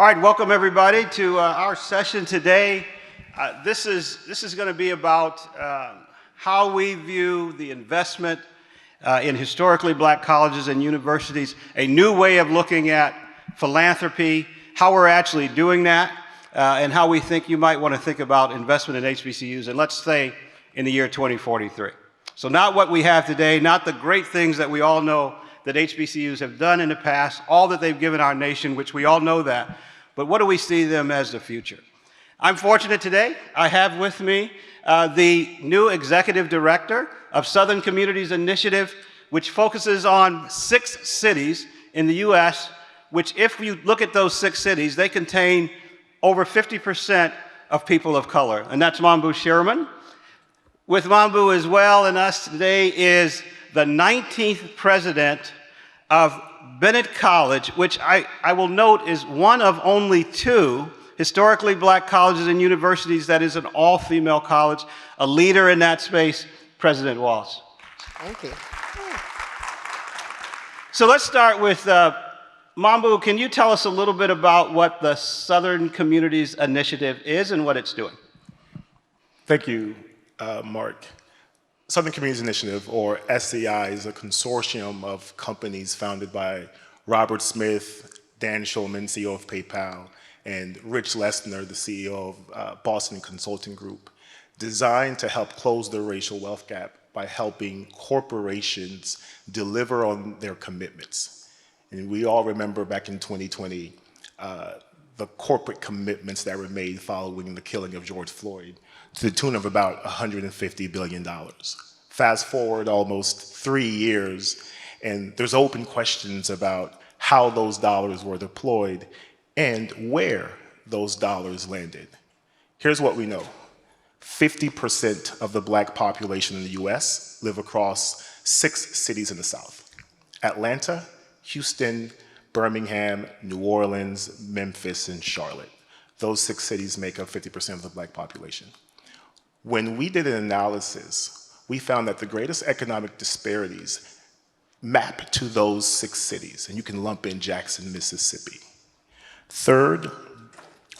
All right, welcome everybody to our session today. This is going to be about how we view the investment in historically black colleges and universities, a new way of looking at philanthropy, how we're actually doing that, and how we think you might want to think about investment in HBCUs, and let's say in the year 2043. So not what we have today, not the great things that we all know that HBCUs have done in the past, all that they've given our nation, which we all know that, but what do we see them as the future? I'm fortunate today. I have with me the new executive director of Southern Communities Initiative, which focuses on 6 cities in the US, which if you look at those 6 cities, they contain over 50% of people of color, and that's Mambu Sherman. With Mambu as well and us today is the 19th president of Bennett College, which I will note is one of only 2 historically black colleges and universities that is an all-female college. A leader in that space, President Walsh. Thank you. So let's start with Mambu. Can you tell us a little bit about what the Southern Communities Initiative is and what it's doing? Thank you, Mark. Southern Communities Initiative, or SCI, is a consortium of companies founded by Robert Smith, Dan Schulman, CEO of PayPal, and Rich Lesner, the CEO of Boston Consulting Group, designed to help close the racial wealth gap by helping corporations deliver on their commitments. And we all remember back in 2020, the corporate commitments that were made following the killing of George Floyd, to the tune of about $150 billion. Fast forward almost 3 years, and there's open questions about how those dollars were deployed and where those dollars landed. Here's what we know. 50% of the black population in the US live across 6 cities in the South: Atlanta, Houston, Birmingham, New Orleans, Memphis, and Charlotte. Those 6 cities make up 50% of the black population. When we did an analysis, we found that the greatest economic disparities map to those 6 cities, and you can lump in Jackson, Mississippi. Third,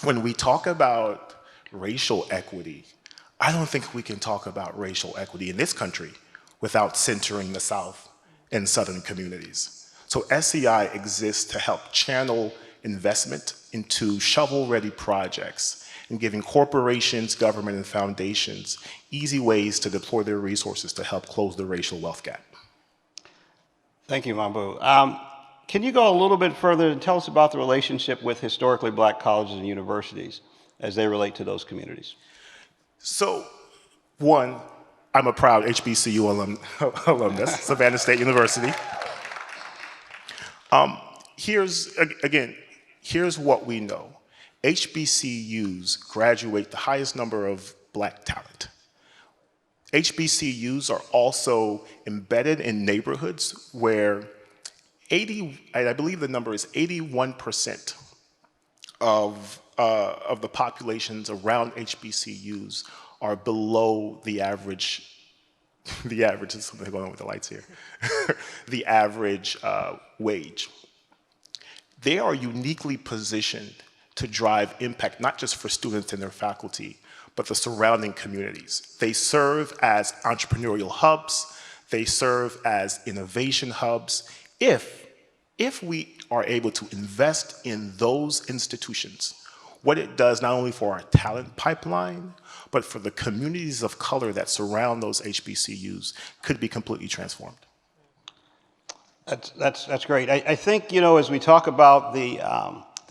when we talk about racial equity, I don't think we can talk about racial equity in this country without centering the South and Southern communities. So SCI exists to help channel investment into shovel-ready projects and giving corporations, government, and foundations easy ways to deploy their resources to help close the racial wealth gap. Thank you, Mambu. Can you go a little bit further and tell us about the relationship with historically black colleges and universities as they relate to those communities? So, one, I'm a proud HBCU alumnus, Savannah State University. Here's what we know. HBCUs graduate the highest number of black talent. HBCUs are also embedded in neighborhoods where I believe the number is 81% of the populations around HBCUs are below the average, there's something going on with the lights here, the average wage. They are uniquely positioned to drive impact, not just for students and their faculty, but the surrounding communities. They serve as entrepreneurial hubs. They serve as innovation hubs. If we are able to invest in those institutions, what it does not only for our talent pipeline, but for the communities of color that surround those HBCUs could be completely transformed. That's great. I think, you know, as we talk about the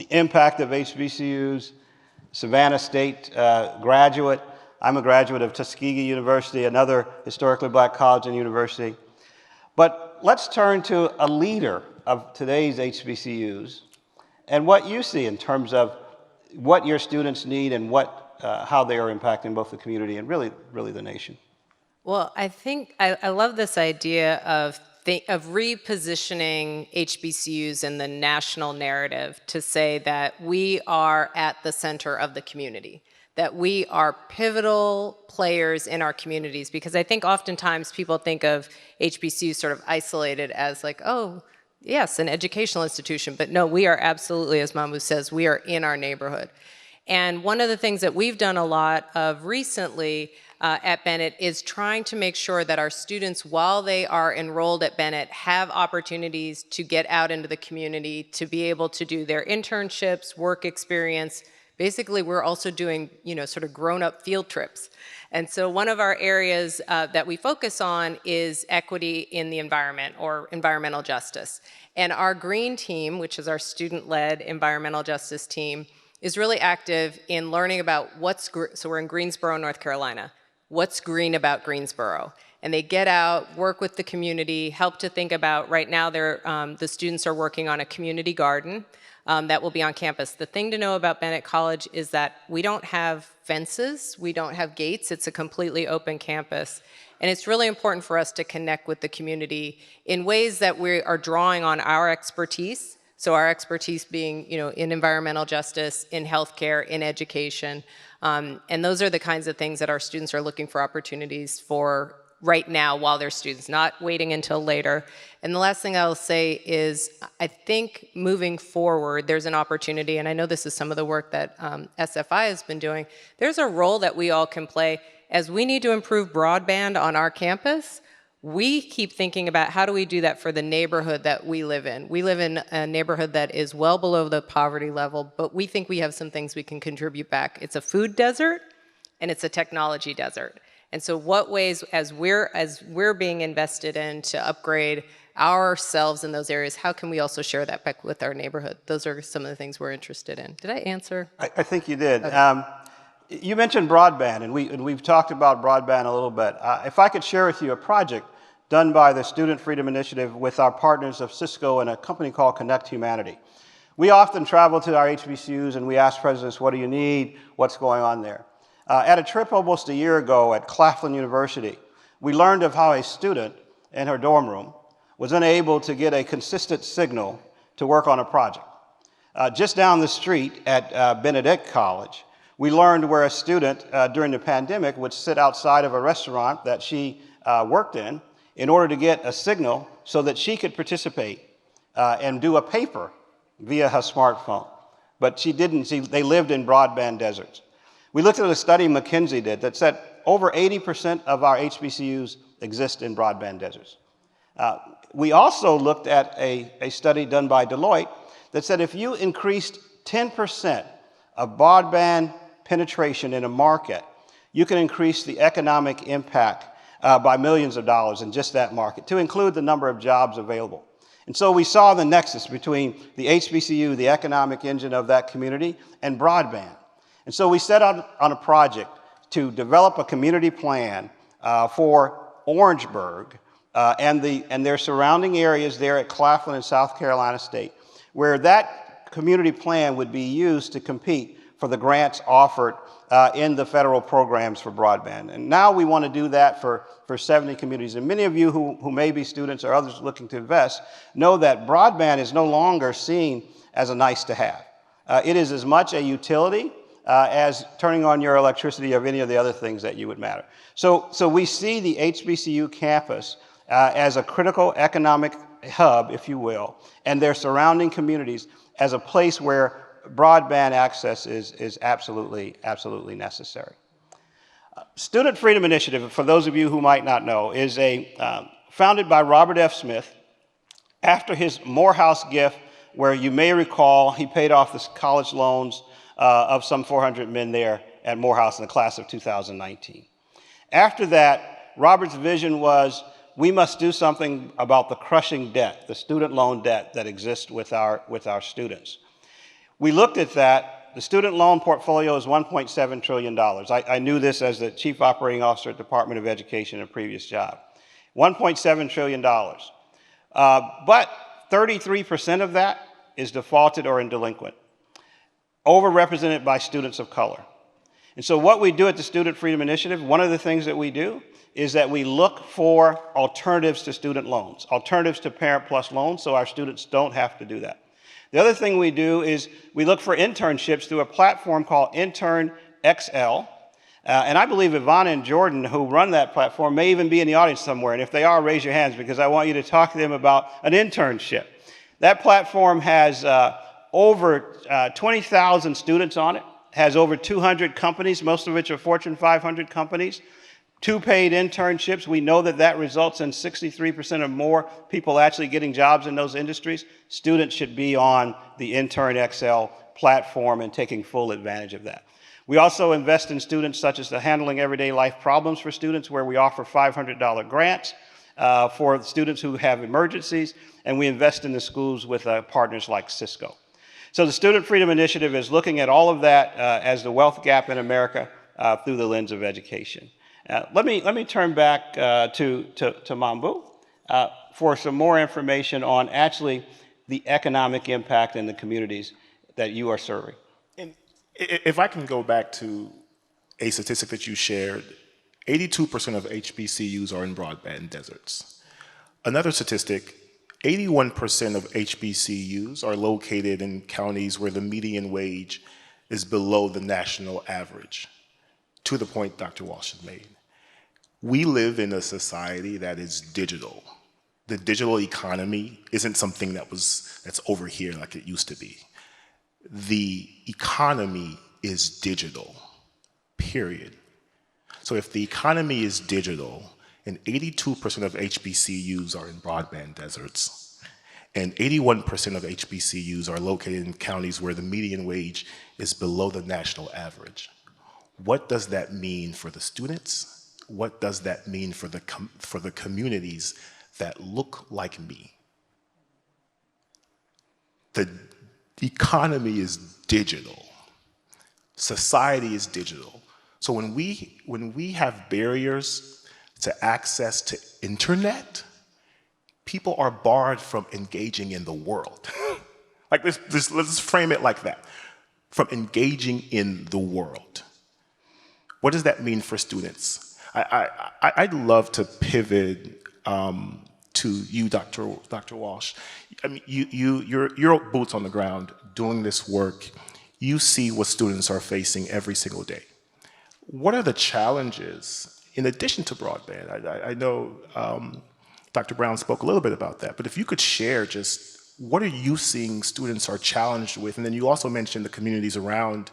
impact of HBCUs, Savannah State graduate, I'm a graduate of Tuskegee University, another historically black college and university. But let's turn to a leader of today's HBCUs and what you see in terms of what your students need and how they are impacting both the community and really the nation. Well, I think I love this idea of repositioning HBCUs in the national narrative to say that we are at the center of the community, that we are pivotal players in our communities, because I think oftentimes people think of HBCUs sort of isolated as like, oh, yes, an educational institution, but no, we are absolutely, as Mamu says, we are in our neighborhood. And one of the things that we've done a lot of recently at Bennett is trying to make sure that our students, while they are enrolled at Bennett, have opportunities to get out into the community, to be able to do their internships, work experience. Basically, we're also doing, sort of grown-up field trips. And so one of our areas that we focus on is equity in the environment, or environmental justice. And our green team, which is our student-led environmental justice team, is really active in learning about so we're in Greensboro, North Carolina. What's green about Greensboro? And they get out, work with the community, help to think about, right now the students are working on a community garden that will be on campus. The thing to know about Bennett College is that we don't have fences, we don't have gates, it's a completely open campus. And it's really important for us to connect with the community in ways that we are drawing on our expertise. So our expertise being, in environmental justice, in healthcare, in education. And those are the kinds of things that our students are looking for opportunities for right now while they're students, not waiting until later. And the last thing I'll say is, I think moving forward, there's an opportunity, and I know this is some of the work that SFI has been doing, there's a role that we all can play. As we need to improve broadband on our campus, we keep thinking about how do we do that for the neighborhood that we live in. We live in a neighborhood that is well below the poverty level, but we think we have some things we can contribute back. It's a food desert, and it's a technology desert. And so what ways, as we're being invested in to upgrade ourselves in those areas, how can we also share that back with our neighborhood? Those are some of the things we're interested in. Did I answer? I think you did. Okay. You mentioned broadband, and we've talked about broadband a little bit. If I could share with you a project done by the Student Freedom Initiative with our partners of Cisco and a company called Connect Humanity. We often travel to our HBCUs and we ask presidents, what do you need? What's going on there? At a trip almost a year ago at Claflin University, we learned of how a student in her dorm room was unable to get a consistent signal to work on a project. Just down the street at Benedict College, we learned where a student during the pandemic would sit outside of a restaurant that she worked in order to get a signal so that she could participate and do a paper via her smartphone. But she didn't. They lived in broadband deserts. We looked at a study McKinsey did that said over 80% of our HBCUs exist in broadband deserts. We also looked at a study done by Deloitte that said if you increased 10% of broadband penetration in a market, you can increase the economic impact by millions of dollars in just that market, to include the number of jobs available. And so we saw the nexus between the HBCU, the economic engine of that community, and broadband. And so we set out on a project to develop a community plan for Orangeburg and their surrounding areas there at Claflin and South Carolina State, where that community plan would be used to compete for the grants offered in the federal programs for broadband. And now we want to do that for 70 communities. And many of you who may be students or others looking to invest know that broadband is no longer seen as a nice to have. It is as much a utility as turning on your electricity or any of the other things that you would matter. So we see the HBCU campus as a critical economic hub, if you will, and their surrounding communities as a place where broadband access is absolutely necessary. Student Freedom Initiative, for those of you who might not know, is founded by Robert F. Smith after his Morehouse gift, where you may recall he paid off the college loans of some 400 men there at Morehouse in the class of 2019. After that, Robert's vision was we must do something about the crushing debt, the student loan debt that exists with our students. We looked at that. The student loan portfolio is $1.7 trillion. I knew this as the Chief Operating Officer at the Department of Education in a previous job. $1.7 trillion. But 33% of that is defaulted or in delinquent, overrepresented by students of color. And so what we do at the Student Freedom Initiative, one of the things that we do is that we look for alternatives to student loans, alternatives to Parent Plus loans, so our students don't have to do that. The other thing we do is we look for internships through a platform called Intern XL. And I believe Ivana and Jordan, who run that platform, may even be in the audience somewhere. And if they are, raise your hands, because I want you to talk to them about an internship. That platform has over 20,000 students on it, has over 200 companies, most of which are Fortune 500 companies, 2 paid internships. We know that that results in 63% or more people actually getting jobs in those industries. Students should be on the Intern XL platform and taking full advantage of that. We also invest in students such as the Handling Everyday Life Problems for students, where we offer $500 grants for students who have emergencies, and we invest in the schools with partners like Cisco. So the Student Freedom Initiative is looking at all of that as the wealth gap in America through the lens of education. Let me turn back to Mambu for some more information on actually the economic impact in the communities that you are serving. And if I can go back to a statistic that you shared, 82% of HBCUs are in broadband deserts. Another statistic, 81% of HBCUs are located in counties where the median wage is below the national average, to the point Dr. Walsh has made. We live in a society that is digital. The digital economy isn't something that's over here like it used to be. The economy is digital, period. So if the economy is digital, and 82% of HBCUs are in broadband deserts, and 81% of HBCUs are located in counties where the median wage is below the national average, what does that mean for the students? What does that mean for the communities that look like me? The economy is digital. Society is digital. So when we have barriers to access to internet, people are barred from engaging in the world. Like let's frame it like that. From engaging in the world. What does that mean for students? I'd love to pivot to you, Dr. Walsh. I mean, you're boots on the ground doing this work. You see what students are facing every single day. What are the challenges in addition to broadband? I know Dr. Brown spoke a little bit about that, but if you could share just what are you seeing students are challenged with? And then you also mentioned the communities around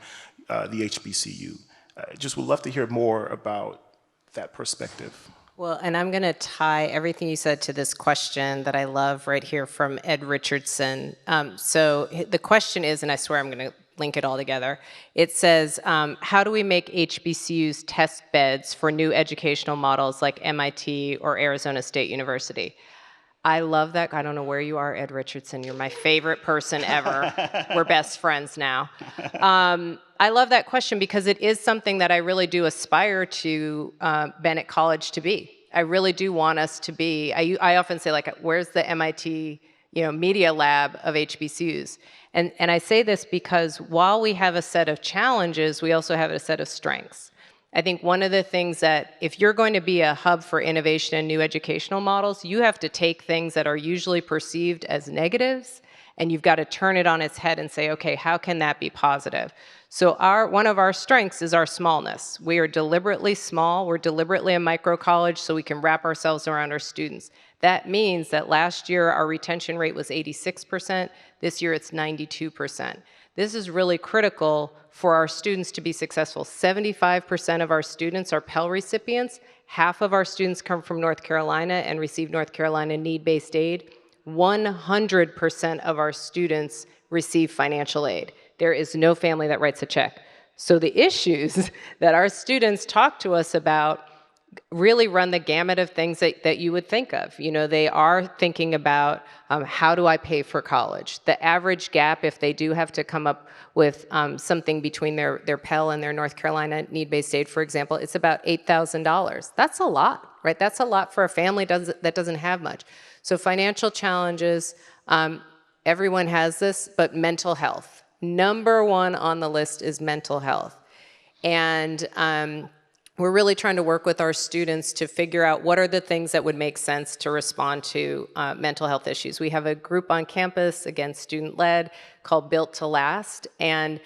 the HBCU. Just would love to hear more about that perspective. Well, and I'm going to tie everything you said to this question that I love right here from Ed Richardson. So the question is, and I swear I'm going to link it all together, it says, how do we make HBCUs test beds for new educational models like MIT or Arizona State University? I love that. I don't know where you are, Ed Richardson. You're my favorite person ever. We're best friends now. I love that question because it is something that I really do aspire to Bennett College to be. I really do want us to be. I often say, like, where's the MIT, media lab of HBCUs? And I say this because while we have a set of challenges, we also have a set of strengths. I think one of the things that if you're going to be a hub for innovation and new educational models, you have to take things that are usually perceived as negatives and you've got to turn it on its head and say, okay, how can that be positive? So one of our strengths is our smallness. We are deliberately small. We're deliberately a micro college so we can wrap ourselves around our students. That means that last year our retention rate was 86%. This year it's 92%. This is really critical for our students to be successful. 75% of our students are Pell recipients. Half of our students come from North Carolina and receive North Carolina need-based aid. 100% of our students receive financial aid. There is no family that writes a check. So the issues that our students talk to us about really run the gamut of things that you would think of. They are thinking about how do I pay for college? The average gap, if they do have to come up with something between their Pell and their North Carolina need-based aid, for example, it's about $8,000. That's a lot, right? That's a lot for a family that doesn't have much. So financial challenges, everyone has this, but mental health. Number one on the list is mental health. And we're really trying to work with our students to figure out what are the things that would make sense to respond to mental health issues. We have a group on campus, again, student-led, called Built to Last. And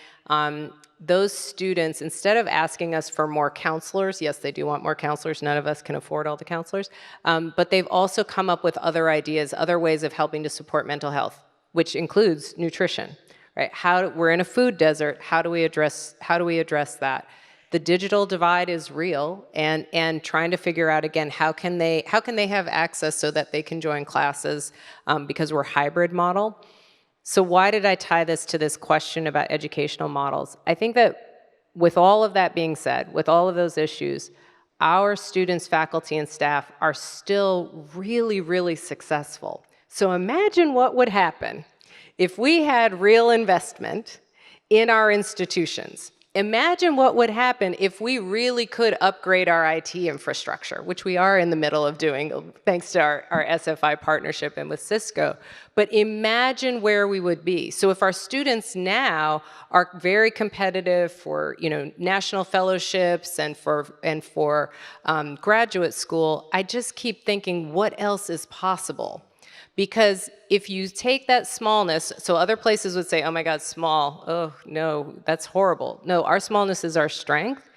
those students, instead of asking us for more counselors, yes, they do want more counselors. None of us can afford all the counselors. But they've also come up with other ideas, other ways of helping to support mental health. which includes nutrition, right? We're in a food desert. How do we address that? The digital divide is real, and trying to figure out again how can they have access so that they can join classes because we're hybrid model. So why did I tie this to this question about educational models? I think that with all of that being said, with all of those issues, our students, faculty, and staff are still really, really successful. So imagine what would happen if we had real investment in our institutions. Imagine what would happen if we really could upgrade our IT infrastructure, which we are in the middle of doing thanks to our SFI partnership and with Cisco. But imagine where we would be. So if our students now are very competitive for national fellowships and for graduate school, I just keep thinking, what else is possible? Because if you take that smallness, so other places would say, oh my God, small, oh no, that's horrible. No, our smallness is our strength,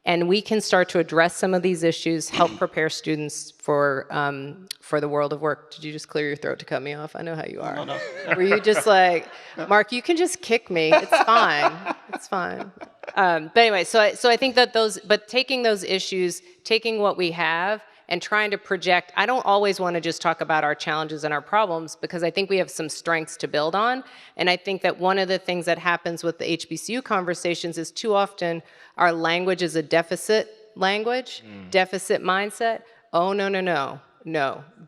and we can start to address some of these issues, help prepare students for the world of work. Did you just clear your throat to cut me off? I know how you are. No. Were you just like, Mark, you can just kick me, it's fine, it's fine. But anyway, so I think that but taking those issues, taking what we have, and trying to project, I don't always want to just talk about our challenges and our problems, because I think we have some strengths to build on. And I think that one of the things that happens with the HBCU conversations is too often our language is a deficit language, deficit mindset. Oh, no,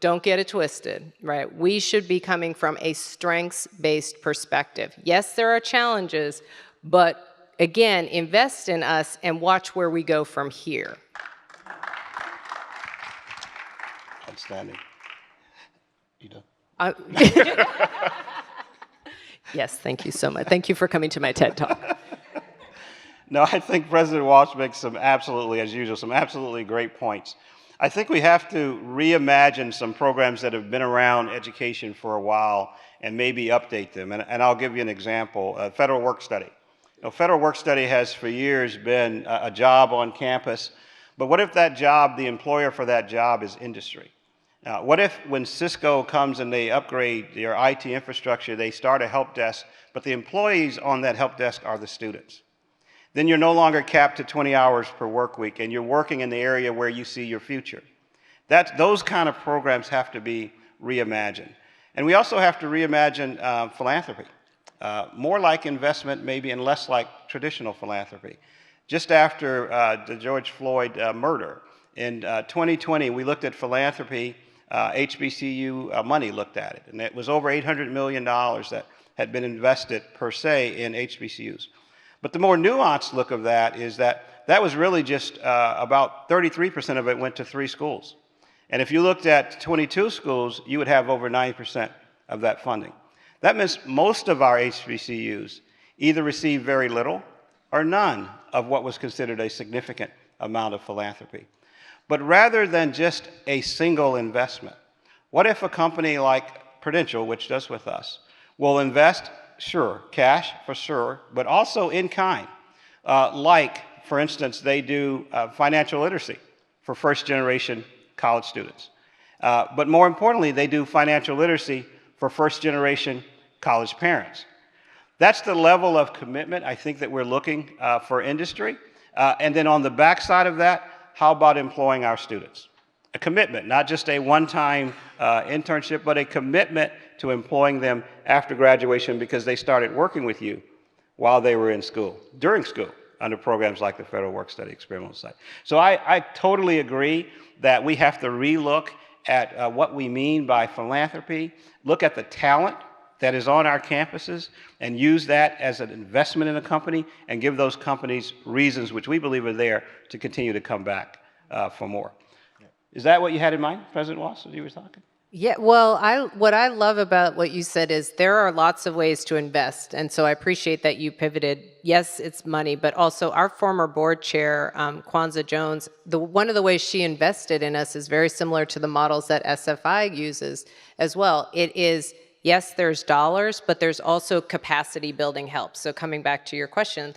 don't get it twisted, right? We should be coming from a strengths-based perspective. Yes, there are challenges, but again, invest in us and watch where we go from here. Outstanding. You done? Yes, thank you so much. Thank you for coming to my TED Talk. No, I think President Walsh makes some absolutely great points. I think we have to reimagine some programs that have been around education for a while and maybe update them. And I'll give you an example, federal work study. Federal work study has for years been a job on campus, but what if that job, the employer for that job is industry? What if when Cisco comes and they upgrade your IT infrastructure, they start a help desk, but the employees on that help desk are the students? Then you're no longer capped to 20 hours per work week, and you're working in the area where you see your future. Those kind of programs have to be reimagined. And we also have to reimagine philanthropy. More like investment maybe, and less like traditional philanthropy. Just after the George Floyd murder, in 2020, we looked at philanthropy. HBCU money looked at it, and it was over $800 million that had been invested per se in HBCUs. But the more nuanced look of that is that was really just about 33% of it went to 3 schools. And if you looked at 22 schools, you would have over 90% of that funding. That means most of our HBCUs either receive very little or none of what was considered a significant amount of philanthropy. But rather than just a single investment, what if a company like Prudential, which does with us, will invest, sure, cash for sure, but also in kind. Like, for instance, they do financial literacy for first-generation college students. But more importantly, they do financial literacy for first-generation college parents. That's the level of commitment I think that we're looking for industry. And then on the backside of that, how about employing our students? A commitment, not just a one-time internship, but a commitment to employing them after graduation because they started working with you while they were in school, during school, under programs like the Federal Work Study Experimental Site. So I totally agree that we have to relook at what we mean by philanthropy, look at the talent that is on our campuses, and use that as an investment in a company and give those companies reasons which we believe are there to continue to come back for more. Is that what you had in mind, President Walsh, as you were talking? Yeah, well, what I love about what you said is there are lots of ways to invest, and so I appreciate that you pivoted. Yes, it's money, but also our former board chair, Kwanzaa Jones, one of the ways she invested in us is very similar to the models that SFI uses as well. It is, yes, there's dollars, but there's also capacity building help. So coming back to your question,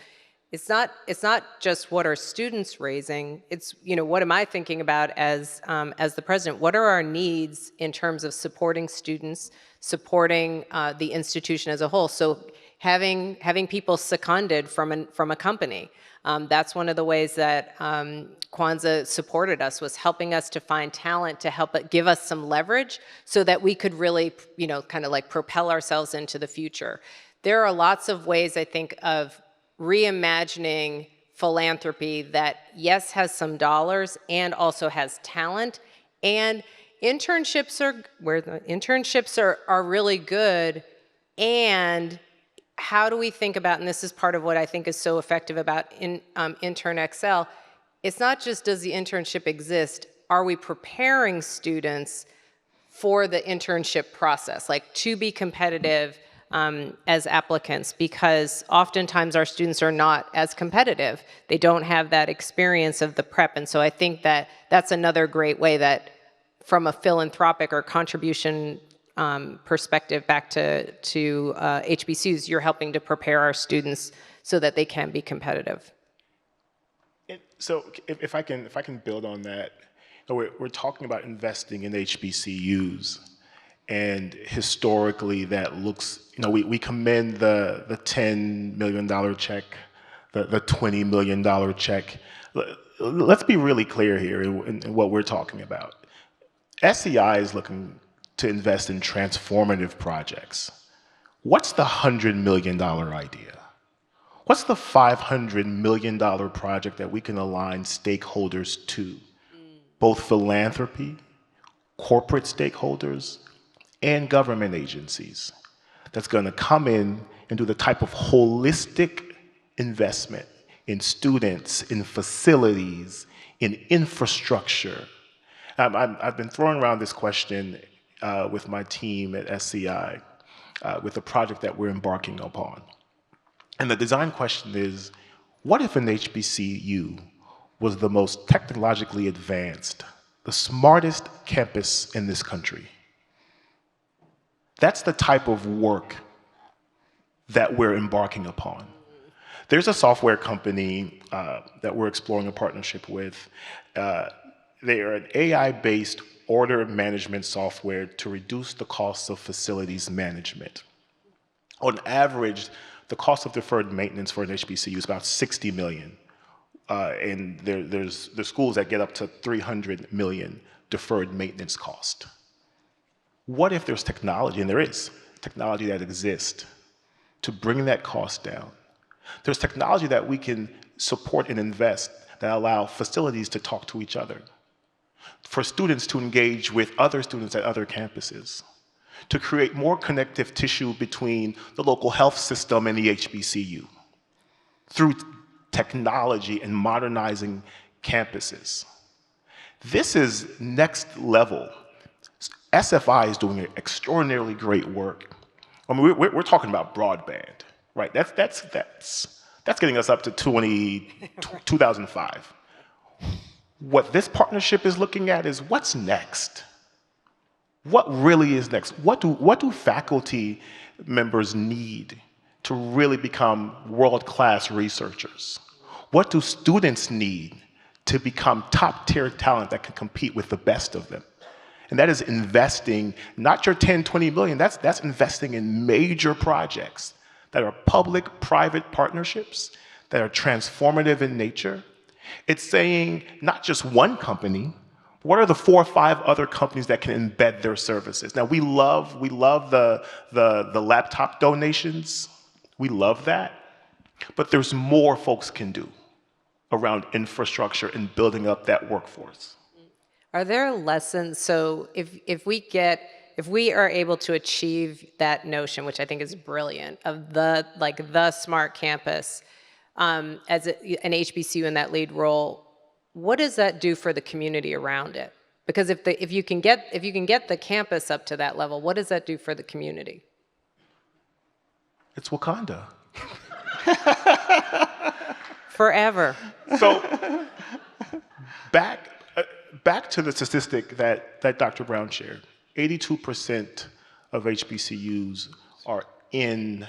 it's not just what are students raising. It's, what am I thinking about as the president? What are our needs in terms of supporting students, supporting the institution as a whole? So having people seconded from a company. That's one of the ways that Kwanzaa supported us, was helping us to find talent to help give us some leverage so that we could really, kind of like propel ourselves into the future. There are lots of ways, I think, of reimagining philanthropy that, yes, has some dollars and also has talent. And internships are really good. And how do we think about, and this is part of what I think is so effective about Intern XL, it's not just does the internship exist, are we preparing students for the internship process, like to be competitive as applicants, because oftentimes our students are not as competitive. They don't have that experience of the prep. And so I think that that's another great way that from a philanthropic or contribution perspective back to HBCUs, you're helping to prepare our students so that they can be competitive. So if I can build on that, we're talking about investing in HBCUs, and historically that looks, we commend the $10 million check, the $20 million check. Let's be really clear here in what we're talking about. SEI is looking to invest in transformative projects. What's the $100 million idea? What's the $500 million project that we can align stakeholders to? Both philanthropy, corporate stakeholders, and government agencies, that's going to come in and do the type of holistic investment in students, in facilities, in infrastructure. I've been throwing around this question with my team at SCI, with the project that we're embarking upon. And the design question is, what if an HBCU was the most technologically advanced, the smartest campus in this country? That's the type of work that we're embarking upon. There's a software company that we're exploring a partnership with. They are an AI-based order management software to reduce the costs of facilities management. On average, the cost of deferred maintenance for an HBCU is about $60 million. And there's schools that get up to $300 million deferred maintenance cost. What if there's technology, and there is technology that exists, to bring that cost down? There's technology that we can support and invest that allow facilities to talk to each other, for students to engage with other students at other campuses, to create more connective tissue between the local health system and the HBCU, through technology and modernizing campuses. This is next level. SFI is doing extraordinarily great work. I mean, we're talking about broadband, right? That's getting us up to 2005. What this partnership is looking at is what's next. What really is next? What do faculty members need to really become world-class researchers? What do students need to become top-tier talent that can compete with the best of them? And that is investing, not your 10, 20 million, that's investing in major projects that are public-private partnerships, that are transformative in nature. It's saying not just one company, what are the 4 or 5 other companies that can embed their services? Now, we love the laptop donations. We love that. But there's more folks can do around infrastructure and building up that workforce. Are there lessons? So if we are able to achieve that notion, which I think is brilliant, of the smart campus as an HBCU in that lead role, what does that do for the community around it? Because if you can get the campus up to that level, what does that do for the community? It's Wakanda. Forever. So back to the statistic that Dr. Brown shared. 82% of HBCUs are in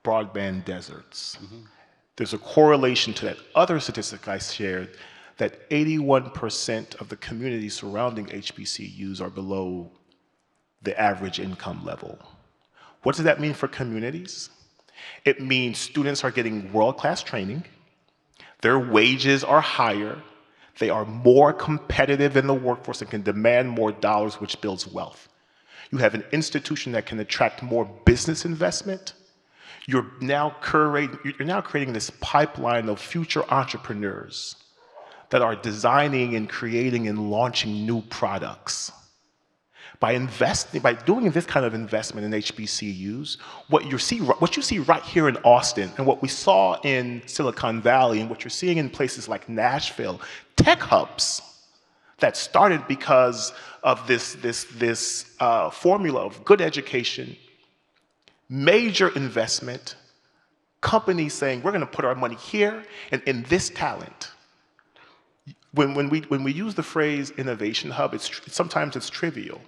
broadband deserts. There's a correlation to that other statistic I shared that 81% of the communities surrounding HBCUs are below the average income level. What does that mean for communities? It means students are getting world-class training, their wages are higher, they are more competitive in the workforce and can demand more dollars, which builds wealth. You have an institution that can attract more business investment. You're now creating this pipeline of future entrepreneurs that are designing and creating and launching new products. By doing this kind of investment in HBCUs, what you see right here in Austin and what we saw in Silicon Valley and what you're seeing in places like Nashville, tech hubs that started because of this formula of good education, major investment, companies saying, we're gonna put our money here and in this talent. When we use the phrase innovation hub, sometimes it's trivial.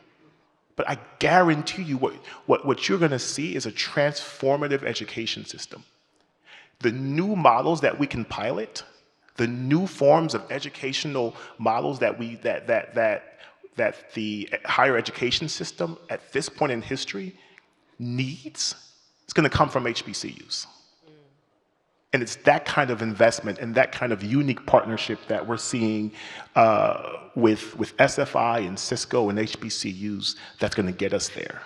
But I guarantee you what you're gonna see is a transformative education system. The new models that we can pilot, the new forms of educational models that the higher education system at this point in history needs, is gonna come from HBCUs. And it's that kind of investment and that kind of unique partnership that we're seeing with SFI and Cisco and HBCUs that's going to get us there.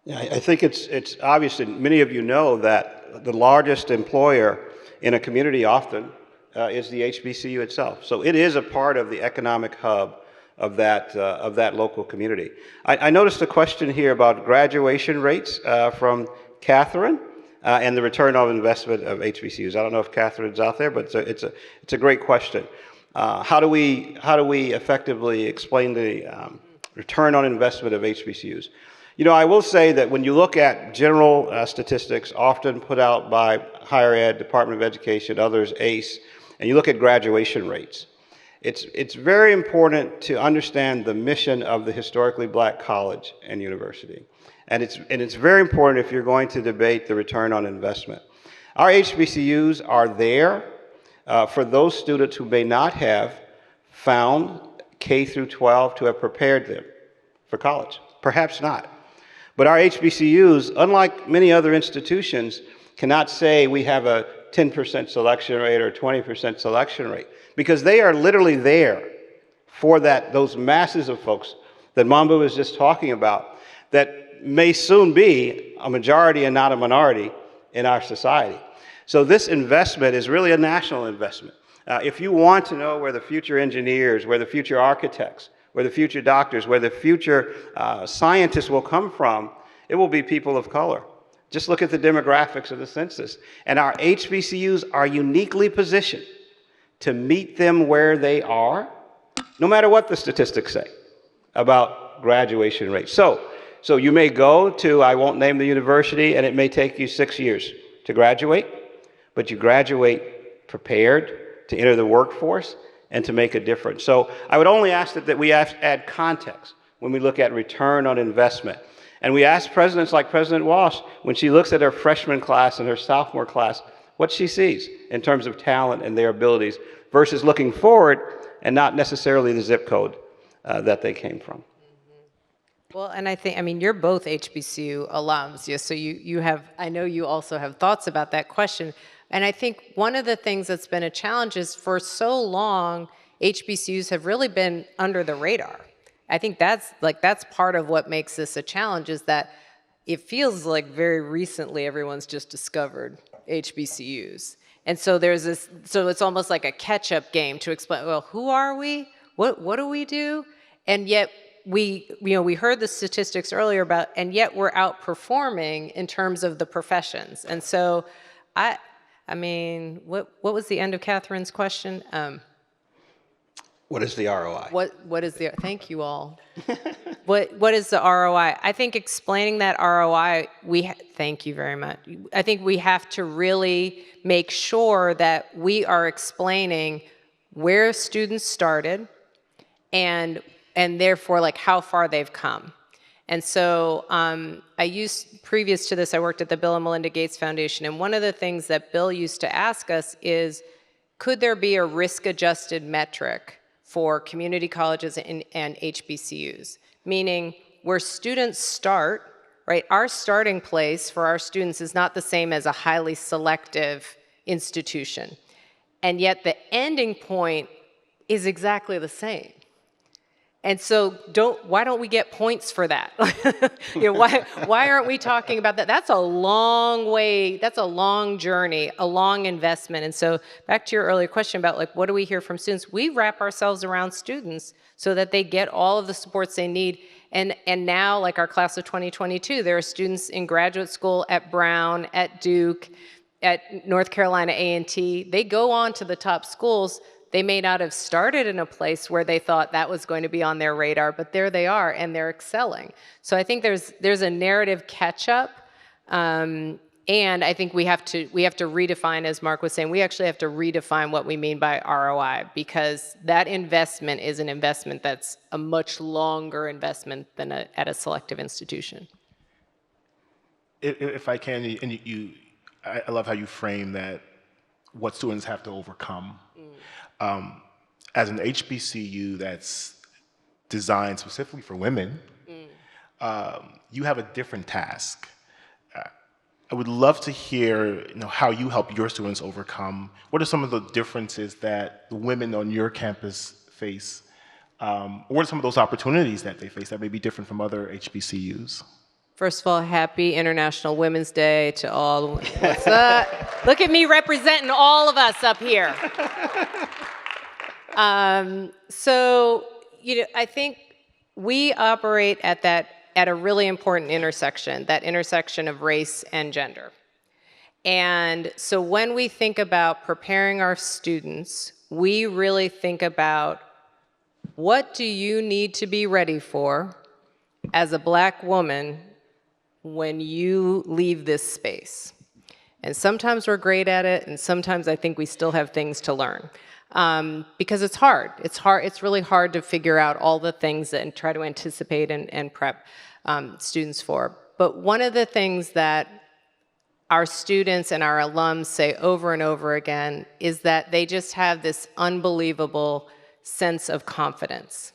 Yeah, I think it's obvious, and many of you know that the largest employer in a community often is the HBCU itself. So it is a part of the economic hub of that local community. I noticed a question here about graduation rates from Catherine. And the return on investment of HBCUs. I don't know if Catherine's out there, but it's a great question. How do we effectively explain the return on investment of HBCUs? You know, I will say that when you look at general statistics, often put out by Higher Ed, Department of Education, others, ACE, and you look at graduation rates, it's very important to understand the mission of the historically black college and university. And it's very important if you're going to debate the return on investment. Our HBCUs are there for those students who may not have found K through 12 to have prepared them for college. Perhaps not. But our HBCUs, unlike many other institutions, cannot say we have a 10% selection rate or 20% selection rate, because they are literally there for those masses of folks that Mambu was just talking about that may soon be a majority and not a minority in our society. So this investment is really a national investment. If you want to know where the future engineers, where the future architects, where the future doctors, where the future scientists will come from, it will be people of color. Just look at the demographics of the census. And our HBCUs are uniquely positioned to meet them where they are, no matter what the statistics say about graduation rates. So you may go to, I won't name the university, and it may take you 6 years to graduate, but you graduate prepared to enter the workforce and to make a difference. So I would only ask that we add context when we look at return on investment. And we ask presidents like President Walsh, when she looks at her freshman class and her sophomore class, what she sees in terms of talent and their abilities versus looking forward and not necessarily the zip code that they came from. Well, and I mean, you're both HBCU alums, yeah, so you have, I know you also have thoughts about that question. And I think one of the things that's been a challenge is for so long, HBCUs have really been under the radar. I think that's part of what makes this a challenge, is that it feels like very recently everyone's just discovered HBCUs. And so so it's almost like a catch-up game to explain, well, who are we? What do we do? And yet, we heard the statistics earlier about, and yet we're outperforming in terms of the professions. And so, I mean, what was the end of Catherine's question? What is the ROI? What is the? Thank you all. What is the ROI? I think explaining that ROI, thank you very much. I think we have to really make sure that we are explaining where students started, and therefore, like, how far they've come. And so previous to this, I worked at the Bill and Melinda Gates Foundation, and one of the things that Bill used to ask us is, could there be a risk-adjusted metric for community colleges and HBCUs? Meaning, where students start, right, our starting place for our students is not the same as a highly selective institution. And yet the ending point is exactly the same. And so why don't we get points for that? Why aren't we talking about that? That's a long way, that's a long journey, a long investment. And so back to your earlier question about like, what do we hear from students? We wrap ourselves around students so that they get all of the supports they need. And now, like our class of 2022, there are students in graduate school at Brown, at Duke, at North Carolina A&T. They go on to the top schools. They may not have started in a place where they thought that was going to be on their radar, but there they are, and they're excelling. So I think there's a narrative catch-up, and I think we have to redefine, as Mark was saying, we actually have to redefine what we mean by ROI, because that investment is an investment that's a much longer investment than at a selective institution. If I can, and I love how you frame that, what students have to overcome. As an HBCU that's designed specifically for women, you have a different task. I would love to hear how you help your students overcome. What are some of the differences that the women on your campus face? What are some of those opportunities that they face that may be different from other HBCUs? First of all, happy International Women's Day to all. What's up? Look at me representing all of us up here. So, I think we operate at a really important intersection, that intersection of race and gender. And so when we think about preparing our students, we really think about, what do you need to be ready for as a Black woman when you leave this space? And sometimes we're great at it, and sometimes I think we still have things to learn. Because it's hard. It's really hard to figure out all the things and try to anticipate and prep students for. But one of the things that our students and our alums say over and over again is that they just have this unbelievable sense of confidence.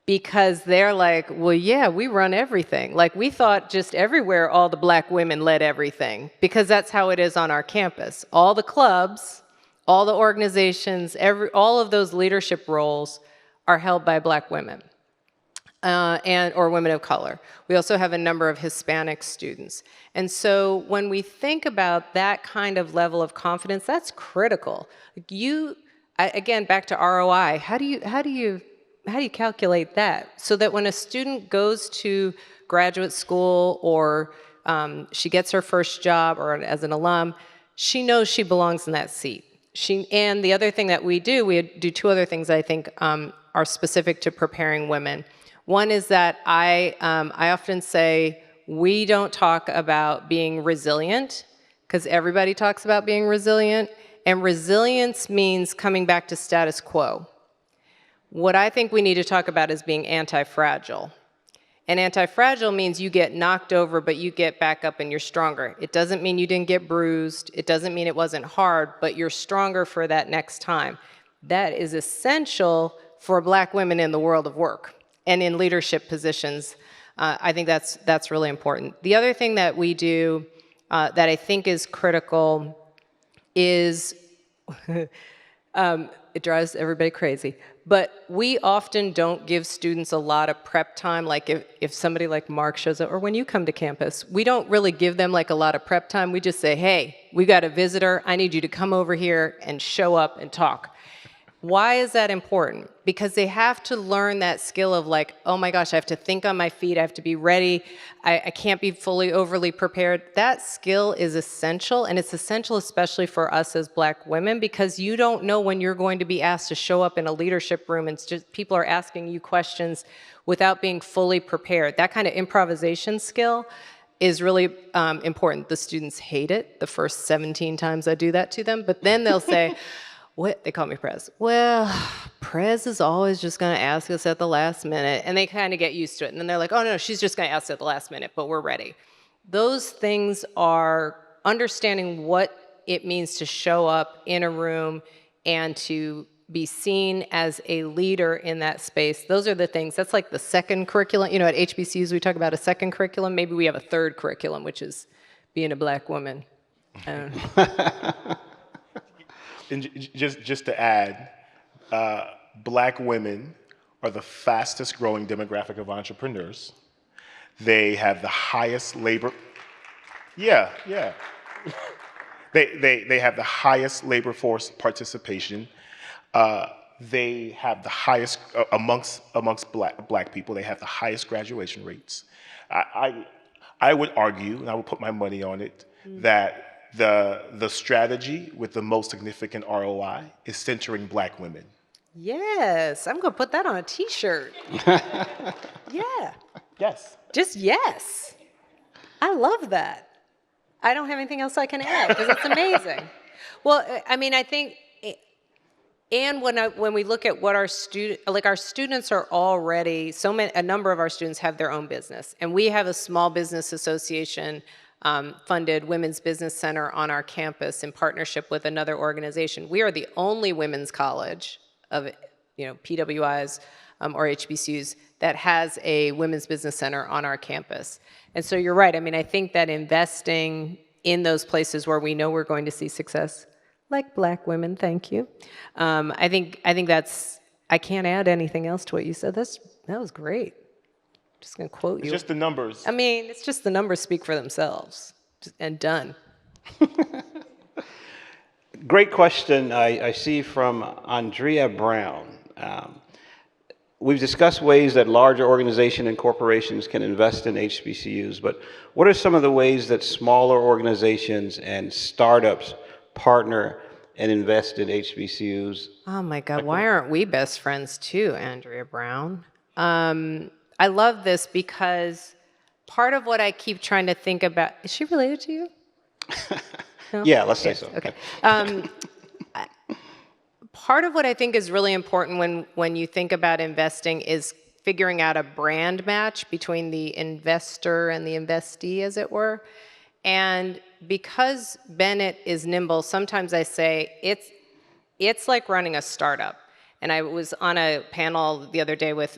Because they're like, well, yeah, we run everything. Like, we thought just everywhere all the Black women led everything, because that's how it is on our campus. All the clubs, all the organizations, all of those leadership roles are held by Black women or women of color. We also have a number of Hispanic students. And so when we think about that kind of level of confidence, that's critical. Again, back to ROI, how do you calculate that? So that when a student goes to graduate school or she gets her first job or as an alum, she knows she belongs in that seat. And the other thing that we do two other things I think are specific to preparing women. One is that I often say, we don't talk about being resilient, because everybody talks about being resilient, and resilience means coming back to status quo. What I think we need to talk about is being anti-fragile. And anti-fragile means you get knocked over, but you get back up and you're stronger. It doesn't mean you didn't get bruised. It doesn't mean it wasn't hard, but you're stronger for that next time. That is essential for Black women in the world of work and in leadership positions. I think that's really important. The other thing that we do that I think is critical is, it drives everybody crazy, but we often don't give students a lot of prep time. Like if somebody like Mark shows up, or when you come to campus, we don't really give them like a lot of prep time. We just say, hey, we got a visitor. I need you to come over here and show up and talk. Why is that important? Because they have to learn that skill of like, oh my gosh, I have to think on my feet, I have to be ready, I can't be fully overly prepared. That skill is essential, and it's essential especially for us as Black women, because you don't know when you're going to be asked to show up in a leadership room and just people are asking you questions without being fully prepared. That kind of improvisation skill is really important. The students hate it the first 17 times I do that to them, but then they'll say, What? They call me Prez. Well, Prez is always just going to ask us at the last minute. And they kind of get used to it. And then they're like, oh, no, she's just going to ask at the last minute, but we're ready. Those things are understanding what it means to show up in a room and to be seen as a leader in that space. Those are the things. That's like the second curriculum. You know, at HBCUs, we talk about a second curriculum. Maybe we have a third curriculum, which is being a black woman. And just to add, black women are the fastest growing demographic of entrepreneurs. They have the highest labor. Yeah. They have the highest labor force participation. They have the highest amongst black people. They have the highest graduation rates. I would argue, and I would put my money on it, that the strategy with the most significant ROI is centering black women. Yes, I'm going to put that on a T-shirt. Yeah. Yes. Just yes. I love that. I don't have anything else I can add because it's amazing. Well, I mean, I think, and when we look at what our students are already, a number of our students have their own business, and we have a small business association funded women's business center on our campus in partnership with another organization. We are the only women's college of, PWIs or HBCUs that has a women's business center on our campus. And so you're right. I mean, I think that investing in those places where we know we're going to see success, like black women, thank you. I think I can't add anything else to what you said. That was great. Just gonna quote you. It's just the numbers. I mean, it's just the numbers speak for themselves. And done. Great question I see from Andrea Brown. We've discussed ways that larger organizations and corporations can invest in HBCUs, but what are some of the ways that smaller organizations and startups partner and invest in HBCUs? Oh my God, why aren't we best friends too, Andrea Brown? I love this because part of what I keep trying to think about, is she related to you? No? Yeah, let's say Yes, so. Okay. Part of what I think is really important when you think about investing is figuring out a brand match between the investor and the investee, as it were. And because Bennett is nimble, sometimes I say it's like running a startup. And I was on a panel the other day with,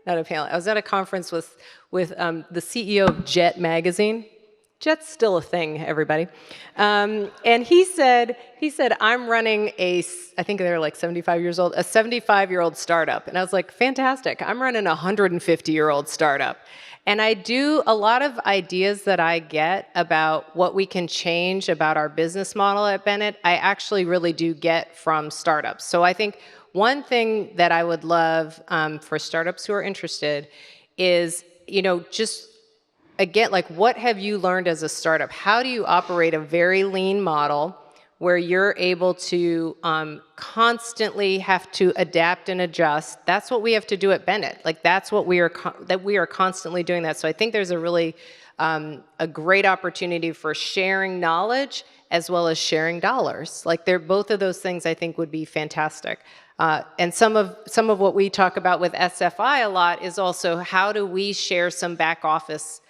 not a panel, I was at a conference with the CEO of Jet Magazine. Jet's still a thing, everybody. And he said, I'm running I think they're like 75 years old, a 75-year-old startup. And I was like, fantastic, I'm running a 150-year-old startup. And I do a lot of ideas that I get about what we can change about our business model at Bennett, I actually really do get from startups. So I think one thing that I would love for startups who are interested is, just again, like, what have you learned as a startup? How do you operate a very lean model where you're able to constantly have to adapt and adjust? That's what we have to do at Bennett. Like, that's what we are constantly doing that. So I think there's a really a great opportunity for sharing knowledge as well as sharing dollars. Like, both of those things I think would be fantastic. And some of what we talk about with SFI a lot is also how do we share some back office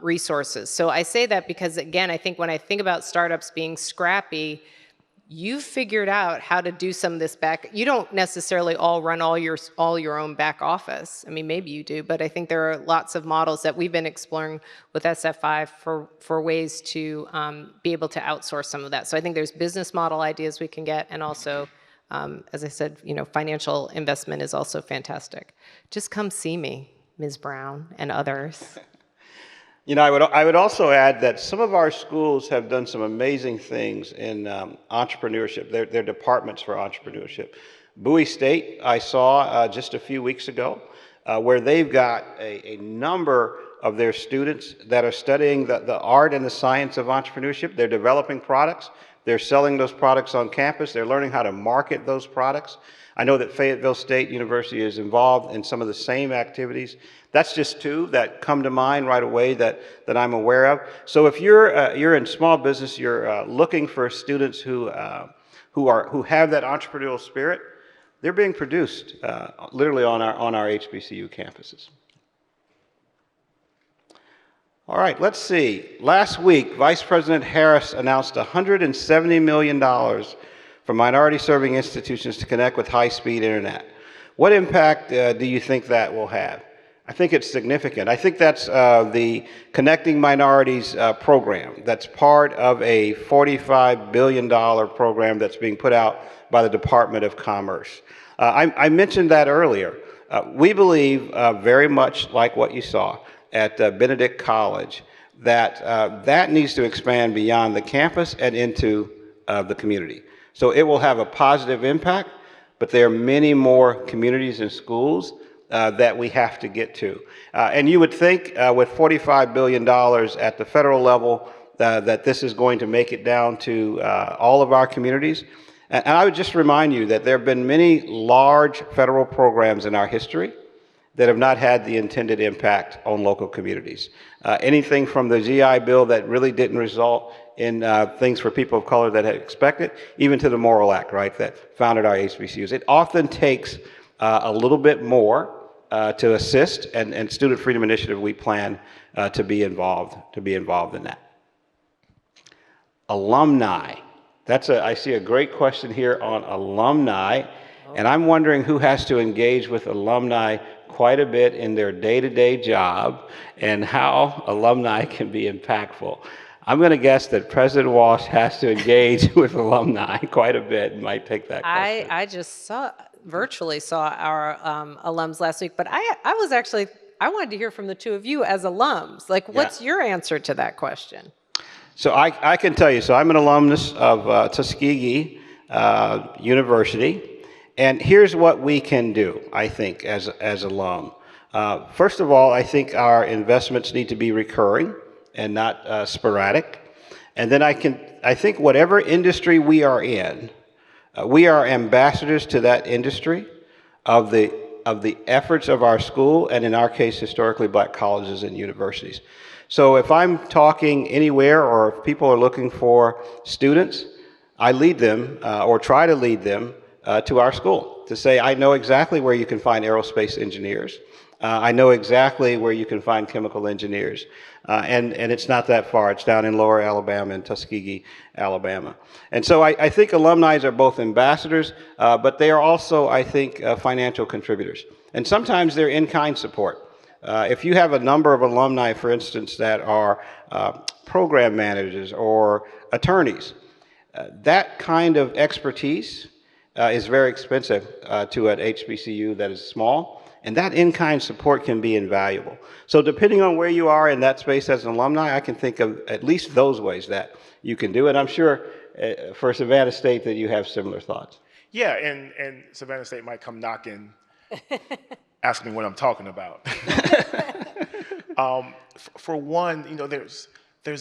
resources. So I say that because, again, I think when I think about startups being scrappy, you've figured out how to do some of this back. You don't necessarily all run all your own back office. I mean, maybe you do, but I think there are lots of models that we've been exploring with SFI for ways to be able to outsource some of that. So I think there's business model ideas we can get, and also, as I said, financial investment is also fantastic. Just come see me, Ms. Brown and others. I would also add that some of our schools have done some amazing things in entrepreneurship. They're departments for entrepreneurship. Bowie State, I saw just a few weeks ago, where they've got a number of their students that are studying the art and the science of entrepreneurship. They're developing products. They're selling those products on campus. They're learning how to market those products. I know that Fayetteville State University is involved in some of the same activities. That's just two that come to mind right away that I'm aware of. So if you're in small business, you're looking for students who have that entrepreneurial spirit, they're being produced literally on our HBCU campuses. All right, let's see. Last week, Vice President Harris announced $170 million for minority-serving institutions to connect with high-speed internet. What impact do you think that will have? I think it's significant. I think that's the Connecting Minorities program. That's part of a $45 billion program that's being put out by the Department of Commerce. I mentioned that earlier. We believe very much like what you saw at Benedict College, that needs to expand beyond the campus and into the community. So it will have a positive impact, but there are many more communities and schools that we have to get to. And you would think with $45 billion at the federal level that this is going to make it down to all of our communities. And I would just remind you that there have been many large federal programs in our history that have not had the intended impact on local communities. Anything from the GI Bill that really didn't result in things for people of color that had expected, even to the Morrill Act, right, that founded our HBCUs. It often takes a little bit more to assist, and Student Freedom Initiative, we plan to be involved in that. Alumni. I see a great question here on alumni, and I'm wondering who has to engage with alumni quite a bit in their day-to-day job and how alumni can be impactful. I'm going to guess that President Walsh has to engage with alumni quite a bit and might take that question. I just virtually saw our alums last week, but I wanted to hear from the two of you as alums. Like, what's your answer to that question? So I can tell you, so I'm an alumnus of Tuskegee University. And here's what we can do, I think, as alum. First of all, I think our investments need to be recurring and not sporadic. And then I think whatever industry we are in, we are ambassadors to that industry of the efforts of our school, and in our case, historically black colleges and universities. So if I'm talking anywhere or if people are looking for students, I lead them or try to lead them to our school to say, I know exactly where you can find aerospace engineers. I know exactly where you can find chemical engineers. And it's not that far. It's down in Lower Alabama and Tuskegee, Alabama. And so I think alumni are both ambassadors, but they are also, I think, financial contributors. And sometimes they're in-kind support. If you have a number of alumni, for instance, that are program managers or attorneys, that kind of expertise is very expensive to an HBCU that is small, and that in-kind support can be invaluable. So depending on where you are in that space as an alumni, I can think of at least those ways that you can do it. I'm sure for Savannah State that you have similar thoughts. Yeah, and Savannah State might come knocking, asking me what I'm talking about. For one, you know, there's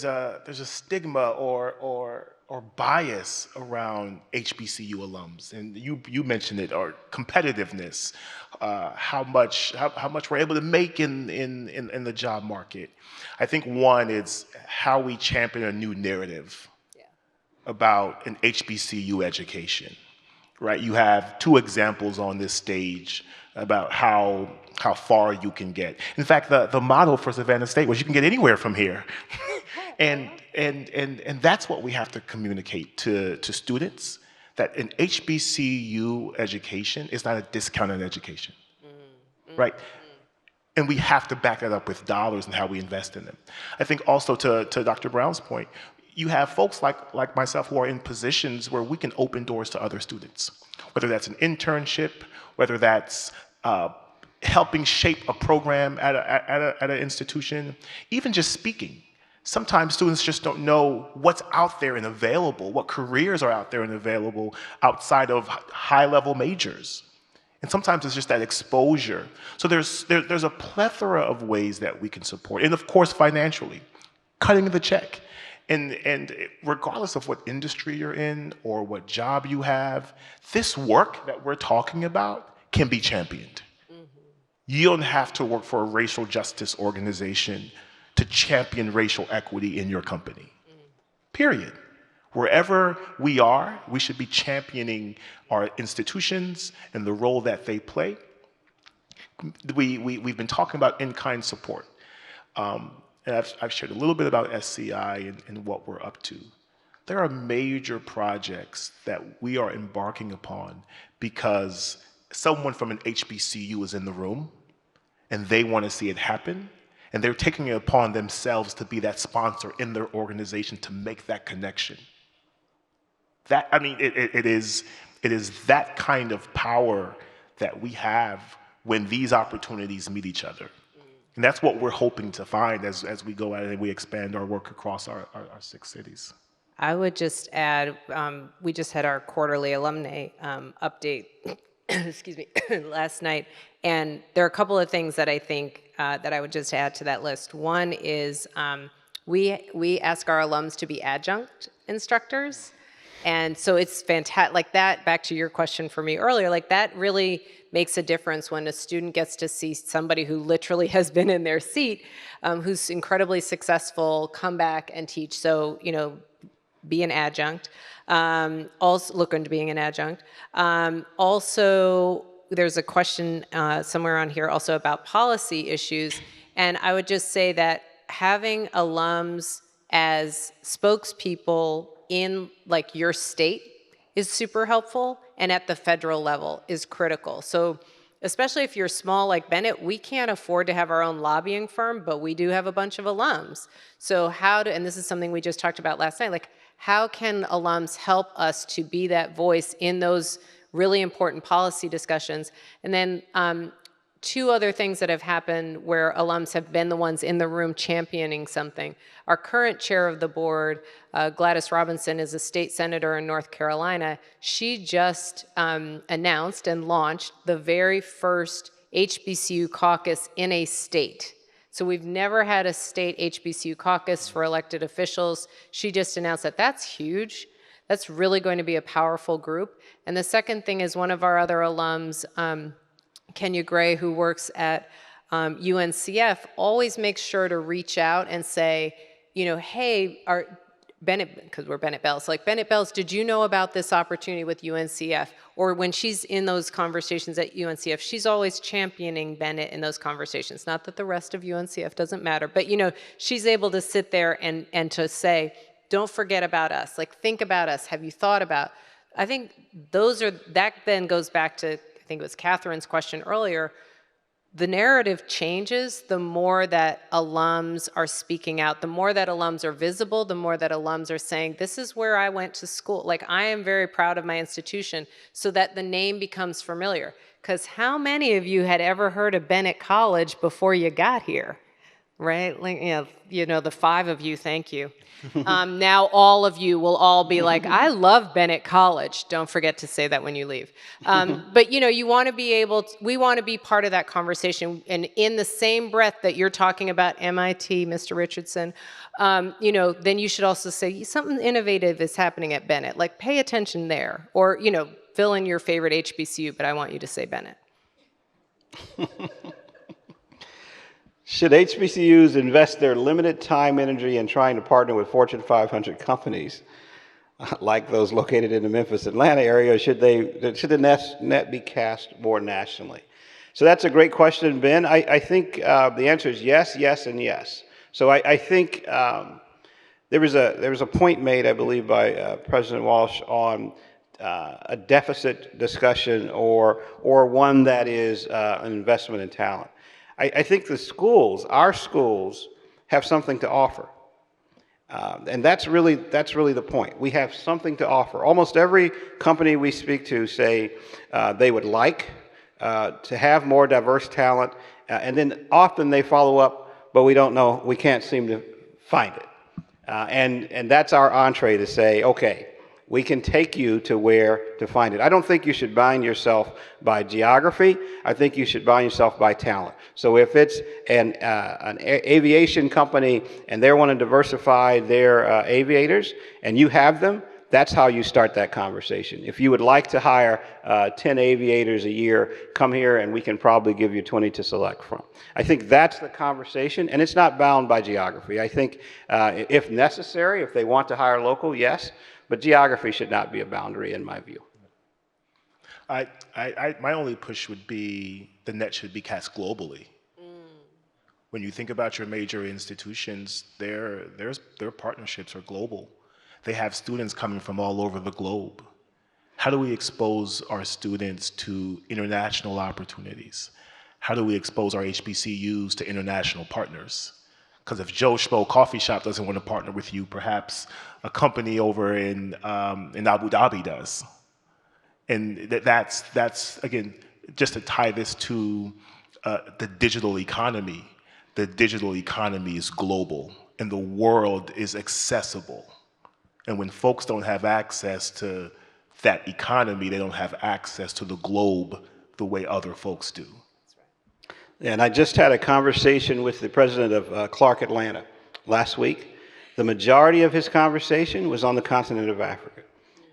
a stigma or bias around HBCU alums, and you mentioned it, or competitiveness, how much we're able to make in the job market. I think one is how we champion a new narrative about an HBCU education, right? You have two examples on this stage about how far you can get. In fact, the model for Savannah State was you can get anywhere from here. And that's what we have to communicate to students, that an HBCU education is not a discounted education, right? And we have to back that up with dollars and how we invest in them. I think also to Dr. Brown's point, you have folks like myself who are in positions where we can open doors to other students, whether that's an internship, whether that's helping shape a program at an institution, even just speaking. Sometimes students just don't know what's out there and available, what careers are out there and available outside of high-level majors. And sometimes it's just that exposure. So there's a plethora of ways that we can support. And of course, financially, cutting the check. And regardless of what industry you're in or what job you have, this work that we're talking about can be championed. You don't have to work for a racial justice organization to champion racial equity in your company. Period. Wherever we are, we should be championing our institutions and the role that they play. We've been talking about in-kind support. And I've shared a little bit about SCI and what we're up to. There are major projects that we are embarking upon because someone from an HBCU is in the room and they want to see it happen, and they're taking it upon themselves to be that sponsor in their organization to make that connection. That, I mean, it is that kind of power that we have when these opportunities meet each other. And that's what we're hoping to find as we go out and we expand our work across our 6 cities. I would just add, we just had our quarterly alumni update, excuse me, last night, and there are a couple of things that I think that I would just add to that list. One is we ask our alums to be adjunct instructors, and so it's fantastic. Like that, back to your question for me earlier, like that really makes a difference when a student gets to see somebody who literally has been in their seat, who's incredibly successful, come back and teach. So, you know, be an adjunct. Also look into being an adjunct. Also, there's a question somewhere on here also about policy issues. And I would just say that having alums as spokespeople in like your state is super helpful, and at the federal level is critical. So especially if you're small like Bennett, we can't afford to have our own lobbying firm, but we do have a bunch of alums. So and this is something we just talked about last night, like how can alums help us to be that voice in those really important policy discussions? And then 2 other things that have happened where alums have been the ones in the room championing something. Our current chair of the board, Gladys Robinson, is a state senator in North Carolina. She just announced and launched the very first HBCU caucus in a state. So we've never had a state HBCU caucus for elected officials. She just announced that. That's huge. That's really going to be a powerful group. And the second thing is one of our other alums, Kenya Gray, who works at UNCF, always makes sure to reach out and say, you know, hey, Bennett, because we're Bennett Bells, like Bennett Bells, did you know about this opportunity with UNCF? Or when she's in those conversations at UNCF, she's always championing Bennett in those conversations. Not that the rest of UNCF doesn't matter, but you know, she's able to sit there and to say, don't forget about us, like think about us, have you thought about? I think that then goes back to, I think it was Catherine's question earlier, the narrative changes the more that alums are speaking out, the more that alums are visible, the more that alums are saying, this is where I went to school. Like, I am very proud of my institution, so that the name becomes familiar. Because how many of you had ever heard of Bennett College before you got here? Right? Like, you know, the 5 of you, thank you. Now all of you will all be like, I love Bennett College. Don't forget to say that when you leave. But you know, you want to be we want to be part of that conversation. And in the same breath that you're talking about MIT, Mr. Richardson, you know, then you should also say something innovative is happening at Bennett. Like, pay attention there. Or, you know, fill in your favorite HBCU, but I want you to say Bennett. Should HBCUs invest their limited time, energy in trying to partner with Fortune 500 companies like those located in the Memphis, Atlanta area, or should the net be cast more nationally? So that's a great question, Ben. I think the answer is yes, yes, and yes. So I think there was a point made, I believe, by President Walsh on a deficit discussion or one that is an investment in talent. I think the schools, our schools, have something to offer. And that's really the point. We have something to offer. Almost every company we speak to say they would like to have more diverse talent, and then often they follow up, but we don't know, we can't seem to find it. And that's our entree to say, okay, we can take you to where to find it. I don't think you should bind yourself by geography. I think you should bind yourself by talent. So if it's an aviation company and they want to diversify their aviators and you have them, that's how you start that conversation. If you would like to hire 10 aviators a year, come here and we can probably give you 20 to select from. I think that's the conversation, and it's not bound by geography. I think if necessary, if they want to hire local, yes, but geography should not be a boundary in my view. My only push would be the net should be cast globally. When you think about your major institutions, their partnerships are global. They have students coming from all over the globe. How do we expose our students to international opportunities? How do we expose our HBCUs to international partners? Because if Joe Schmo Coffee Shop doesn't want to partner with you, perhaps a company over in Abu Dhabi does. And that's again, just to tie this to the digital economy. The digital economy is global and the world is accessible. And when folks don't have access to that economy, they don't have access to the globe the way other folks do. And I just had a conversation with the president of Clark Atlanta last week. The majority of his conversation was on the continent of Africa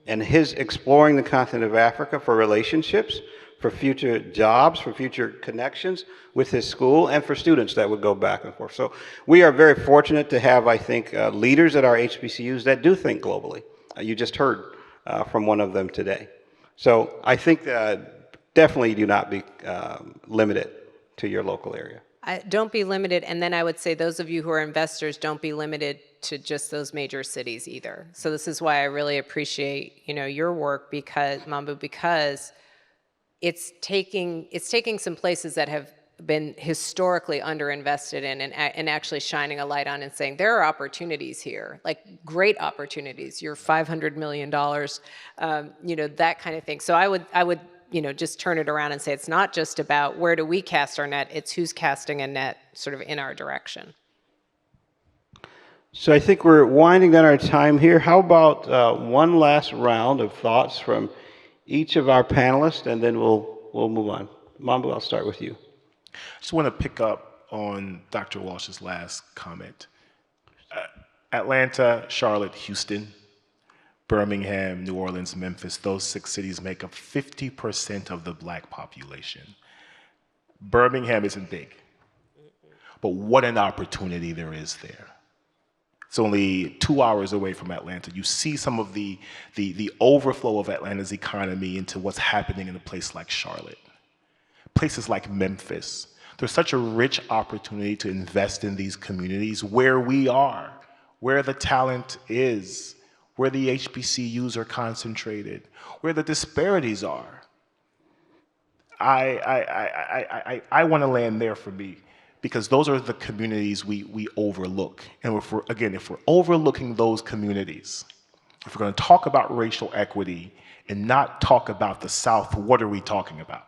and his exploring the continent of Africa for relationships, for future jobs, for future connections with his school, and for students that would go back and forth. So we are very fortunate to have, I think, leaders at our HBCUs that do think globally. You just heard from one of them today. So I think definitely do not be limited to your local area. Don't be limited, and then I would say those of you who are investors, don't be limited to just those major cities either. So this is why I really appreciate, your work, because Mambu, because it's taking some places that have been historically underinvested in and actually shining a light on and saying there are opportunities here, like great opportunities. You're $500 million, that kind of thing. So I would just turn it around and say it's not just about where do we cast our net, it's who's casting a net sort of in our direction. So I think we're winding down our time here. How about one last round of thoughts from each of our panelists, and then we'll move on. Mambu, I'll start with you. I just want to pick up on Dr. Walsh's last comment. Atlanta, Charlotte, Houston, Birmingham, New Orleans, Memphis, those 6 cities make up 50% of the Black population. Birmingham isn't big, but what an opportunity there is there. It's only 2 hours away from Atlanta. You see some of the overflow of Atlanta's economy into what's happening in a place like Charlotte. Places like Memphis. There's such a rich opportunity to invest in these communities where we are, where the talent is, where the HBCUs are concentrated, where the disparities are. I want to land there for me, because those are the communities we overlook. And if we're overlooking those communities, if we're going to talk about racial equity and not talk about the South, what are we talking about?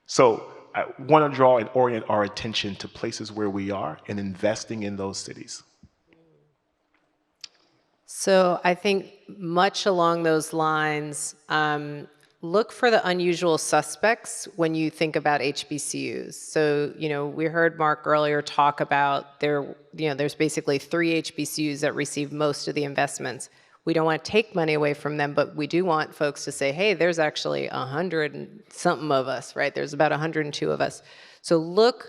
So I want to draw and orient our attention to places where we are and investing in those cities. So I think much along those lines, look for the unusual suspects when you think about HBCUs. So, we heard Mark earlier talk about there's basically 3 HBCUs that receive most of the investments. We don't want to take money away from them, but we do want folks to say, hey, there's actually 100 and something of us, right? There's about 102 of us. So look,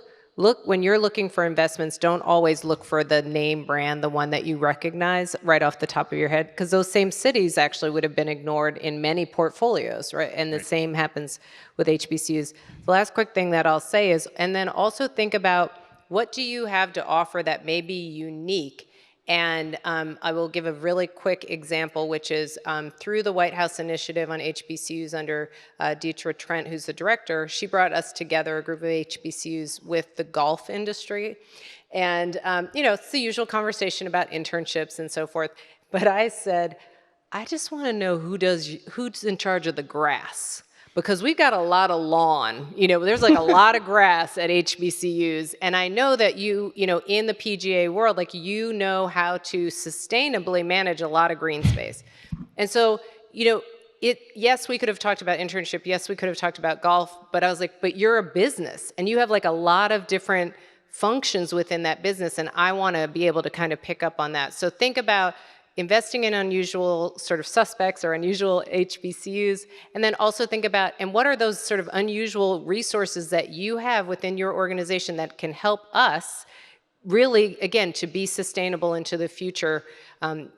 when you're looking for investments, don't always look for the name brand, the one that you recognize right off the top of your head, because those same cities actually would have been ignored in many portfolios, right? And the same happens with HBCUs. The last quick thing that I'll say is, and then also think about what do you have to offer that may be unique. And I will give a really quick example, which is through the White House Initiative on HBCUs under Deetra Trent, who's the director. She brought us together, a group of HBCUs, with the golf industry. And, it's the usual conversation about internships and so forth. But I said, I just want to know who's in charge of the grass. because we've got a lot of lawn. There's like a lot of grass at HBCUs, and I know that in the PGA world, like how to sustainably manage a lot of green space. And so, yes, we could have talked about internship. Yes, we could have talked about golf, but I was like, but you're a business and you have like a lot of different functions within that business. And I want to be able to kind of pick up on that. So think about investing in unusual sort of suspects or unusual HBCUs. And then also think about, and what are those sort of unusual resources that you have within your organization that can help us really, again, to be sustainable into the future,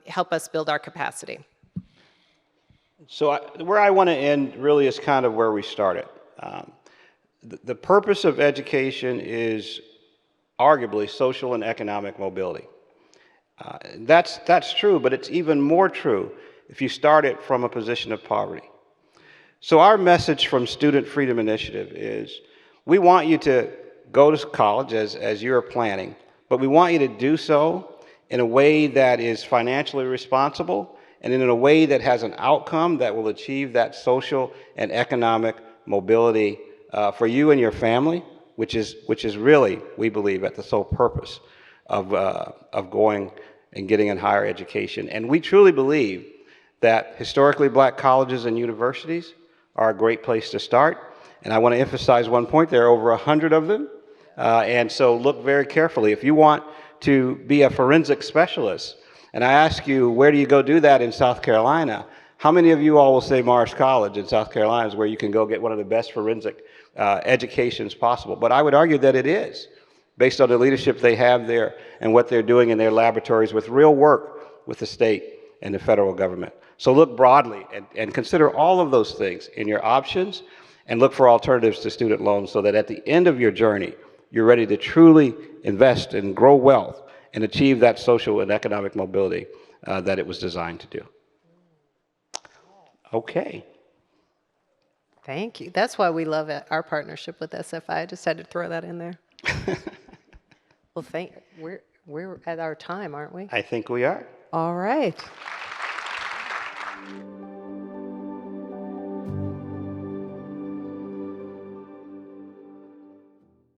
help us build our capacity. So where I want to end really is kind of where we started. The purpose of education is arguably social and economic mobility. That's true, but it's even more true if you start it from a position of poverty. So our message from Student Freedom Initiative is we want you to go to college as you're planning, but we want you to do so in a way that is financially responsible and in a way that has an outcome that will achieve that social and economic mobility for you and your family, which is really, we believe, at the sole purpose of going and getting a higher education. And we truly believe that historically black colleges and universities are a great place to start. And I want to emphasize one point, there are over 100 of them. And so look very carefully. If you want to be a forensic specialist, and I ask you, where do you go do that in South Carolina? How many of you all will say Morris College in South Carolina is where you can go get one of the best forensic educations possible? But I would argue that it is, based on the leadership they have there and what they're doing in their laboratories with real work with the state and the federal government. So look broadly and consider all of those things in your options and look for alternatives to student loans so that at the end of your journey, you're ready to truly invest and grow wealth and achieve that social and economic mobility that it was designed to do. Okay. Thank you. That's why we love our partnership with SFI. I just had to throw that in there. Well, we're at our time, aren't we? I think we are. All right.